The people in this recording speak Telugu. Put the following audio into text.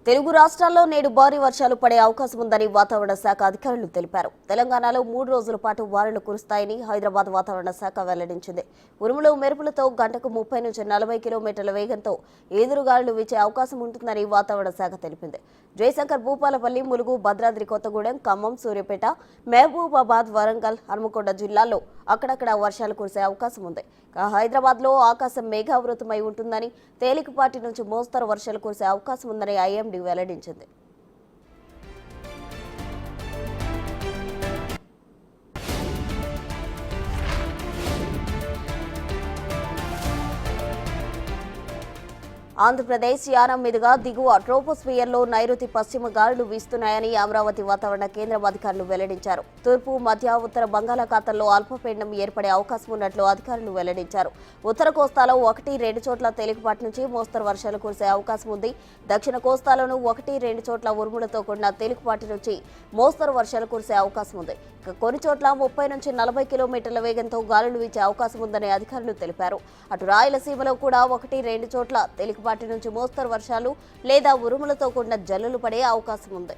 తెలుగు రాష్ట్రాల్లో నేడు భారీ వర్షాలు పడే అవకాశం ఉందని వాతావరణ శాఖ అధికారులు తెలిపారు. తెలంగాణలో 3 రోజుల పాటు వానలు కురుస్తాయని హైదరాబాద్ వాతావరణ శాఖ వెల్లడించింది. ఉరుములు మెరుపులతో గంటకు 30 నుంచి 40 కిలోమీటర్ల వేగంతో ఈదురుగాలులు వీచే అవకాశం ఉంటుందని వాతావరణ శాఖ తెలిపింది. జయశంకర్, భూపాలపల్లి, ములుగు, భద్రాద్రి కొత్తగూడెం, ఖమ్మం, సూర్యాపేట, మహబూబాబాద్, వరంగల్, హన్మకొండ జిల్లాల్లో అక్కడక్కడ వర్షాలు కురిసే అవకాశం ఉంది. హైదరాబాద్లో ఆకాశం మేఘావృతమై ఉంటుందని, తేలికపాటి నుంచి మోస్తరు వర్షాలు కురిసే అవకాశం ఉందని ఐఎండీ వెల్లడించింది. ఆంధ్రప్రదేశ్ యానం మీదుగా దిగువ ట్రోపోస్ఫియర్లో నైరుతి పశ్చిమ గాలులు వీస్తున్నాయని అమరావతి వాతావరణ కేంద్రం అధికారులు వెల్లడించారు. తూర్పు, మధ్య, ఉత్తర బంగాళాఖాతంలో అల్పపీడనం ఏర్పడే అవకాశం ఉన్నట్లు అధికారులు వెల్లడించారు. ఉత్తర కోస్తాలో 1-2 చోట్ల తేలికపాటి నుంచి మోస్తరు వర్షాలు కురిసే అవకాశం ఉంది. దక్షిణ కోస్తాలోనూ 1-2 చోట్ల ఉరుములతో కూడిన తేలికపాటి నుంచి మోస్తరు వర్షాలు కురిసే అవకాశం ఉంది. కొన్ని చోట్ల 30 నుంచి 40 కిలోమీటర్ల వేగంతో గాలులు వీచే అవకాశం ఉందని అధికారులు తెలిపారు. అటు రాయలసీమలో కూడా 1-2 చోట్ల తేలికపాటి నుంచి మోస్తరు వర్షాలు లేదా ఉరుములతో కూడిన జల్లులు పడే అవకాశం ఉంది.